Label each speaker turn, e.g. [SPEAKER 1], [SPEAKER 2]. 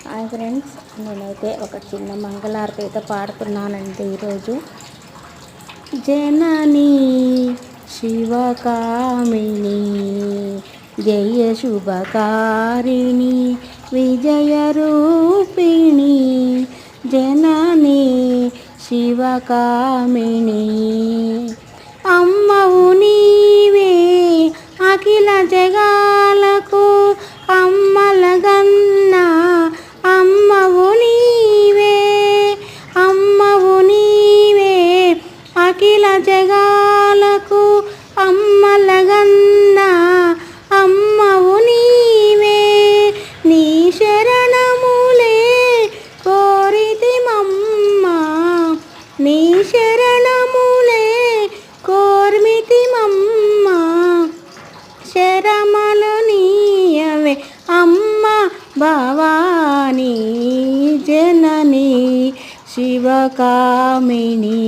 [SPEAKER 1] Hi friends, నేనైతే ఒక చిన్న మంగళారతి అయితే పాడుతున్నానండి ఈరోజు. జననీ శివకామిని జయ శుభకారిణి విజయ రూపిణి, జననీ శివకామిని. అమ్మవు నీవే అఖిల జగాలకు అమ్మలగన్నా, అమ్మవు నీవే, అమ్మవు నీవే అఖిల జగాలకు అమ్మలగన్నా, అమ్మవు నీవే. నీ శరణములే కోరితిమమ్మ, నీ శరణములే కోర్మితిమమ్మ. శరమలు నీయవే అమ్మ భవానీ, జననీ శివకామిని.